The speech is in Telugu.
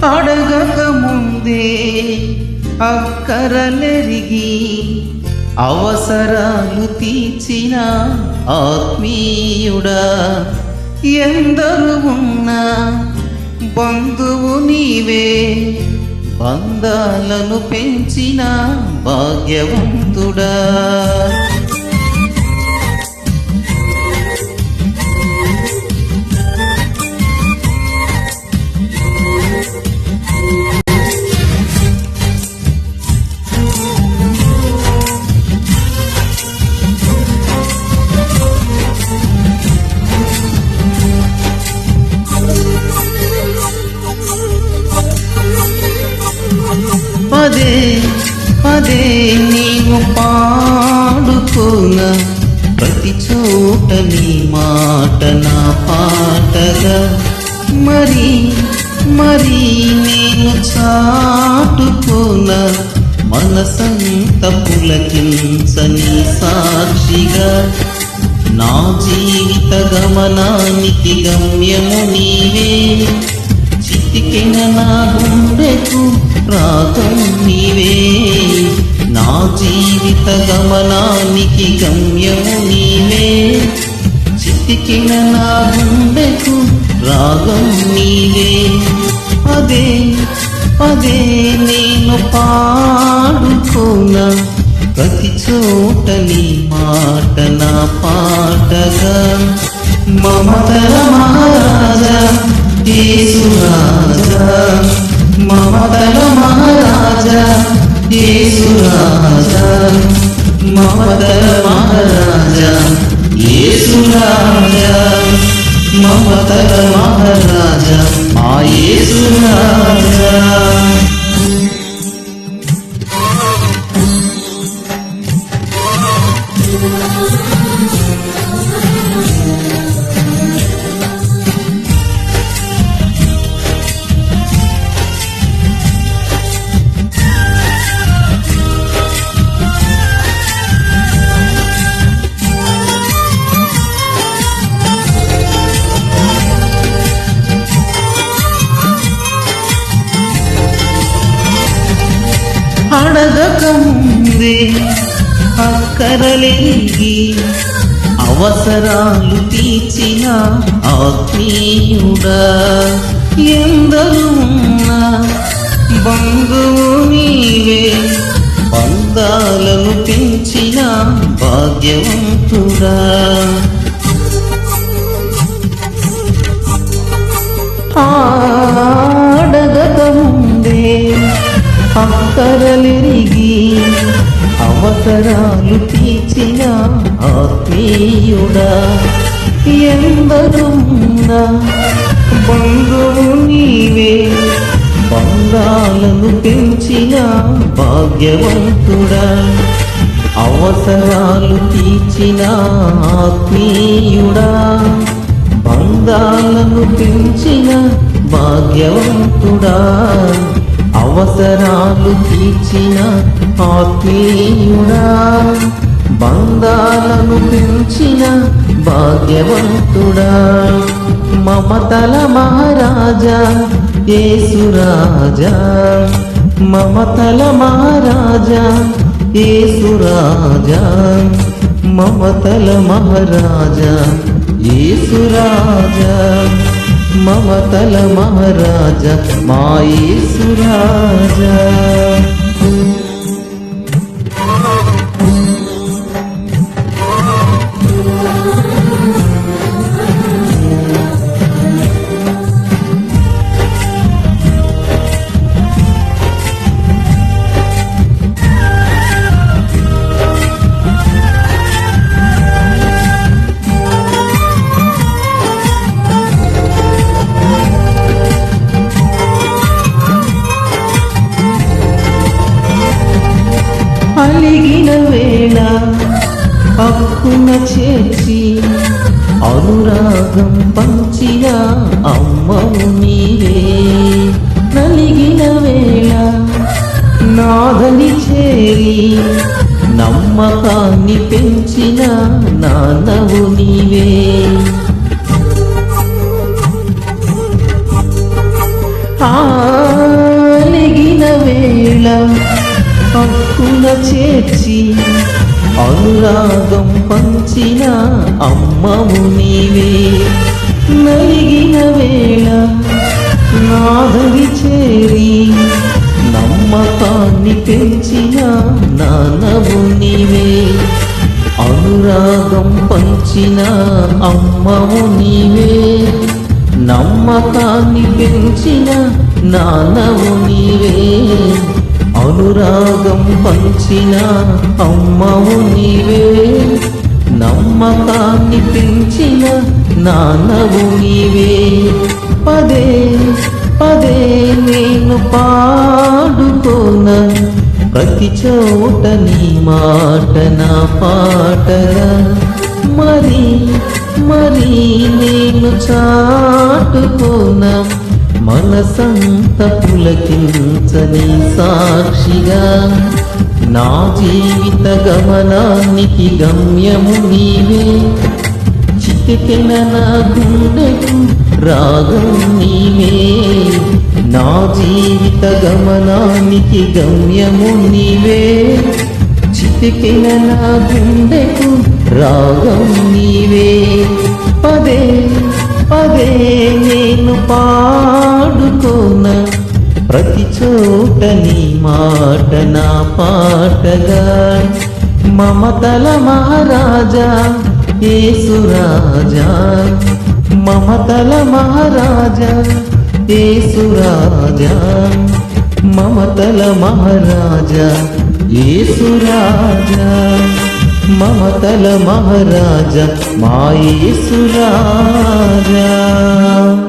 అడగక ముందే అక్కరలెరిగి అవసరాలు తీర్చిన ఆత్మీయుడా, ఎందరు ఉన్నా బంధువు నీవే, బంధాలను పెంచిన భాగ్యవంతుడా. పదే పదే నీవు పాడుకోన ప్రతి చోట నీ మాట నా పాటగా, మరి మరి నేను చాటుకోన మనసంత పులకించని సాక్షిగా. నా జీవిత గమనానికి గమ్యము నీవే, చితికిన నా గుండెకు రాగం నీవే. నా జీవిత గమనానికి గమ్యము నీవే, చితికిన నా గుండెకు రాగం నీవే. పదే పదే నేను పాడుకోన ప్రతి చోట నీ మాట నా పాటగా. మమతల మహారాజా యేసు రాజా, మమతల మహారాజా యేసు రాజా, మమతల మహారాజా యేసు రాజా, మమతల మహారాజా ఆ యేసు రాజా. అడగక ముందే అక్కరలేగి అవసరాలు తీర్చిన ఆత్మీయుడా, ఎందరు ఉన్నా బంధువు నీవే, బంధాలను పెంచిన భాగ్యవంతుడా. అడగక ముందే అక్కరలెరిగి అవసరాలు తీర్చిన ఆత్మీయుడా, ఎందరున్నా బంధువు నీవే, బంధాలను పెంచిన భాగ్యవంతుడా. అవసరాలు తీర్చిన ఆత్మీయుడా, బంధాలను పెంచిన భాగ్యవంతుడా. అవసరాలు తీర్చిన ఆత్మీయుడా, బంధాలను పెంచిన భాగ్యవంతుడా. మమతల మహారాజా యేసు రాజా, మమతల మహారాజా యేసు రాజా, మమతల మహారాజా యేసు రాజా, మమతల మహారాజా మా యేసు రాజా. అలిగిన వేళ హక్కున చేర్చి అనురాగం పంచిన అమ్మవు నీవే. నలిగిన వేళ నాదని చేరి నమ్మకాన్ని పెంచిన నాన్నవు నీవే. అలిగిన వేళ హక్కున చేర్చి అనురాగం పంచిన అమ్మవు నీవే. నలిగిన వేళ నాదవి చేరి నమ్మకాన్ని పెంచిన నాన్నవు నీవే. అనురాగం పంచిన అమ్మవు నీవే. నమ్మకాన్ని పెంచిన నాన్నవు నీవే. అనురాగం పంచిన అమ్మవు నీవే. నమ్మకాన్ని పెంచిన నాన్నవు నీవే. పదే పదే నేను పాడుకోన ప్రతి చోట నీ మాట నా పాటగా. మరి మరి నేను చాటుకోన మనసంత పులకించని సాక్షిగా. నా జీవిత గమనానికి గమ్యము నీవే. చితికిన నా గుండెకు రాగం నీవే. నా జీవిత గమనానికి గమ్యము నీవే. చితికిన నా గుండెకు రాగం నీవే. పదే పదే నేను పాడుకోన ప్రతి చోట నీ మాట నా పాటగా. మమతల మహారాజా యేసు రాజా. మమతల మహారాజా యేసు రాజా. మమతల మహారాజా యేసు రాజా. మమతల మహారాజా మా యేసు రాజా.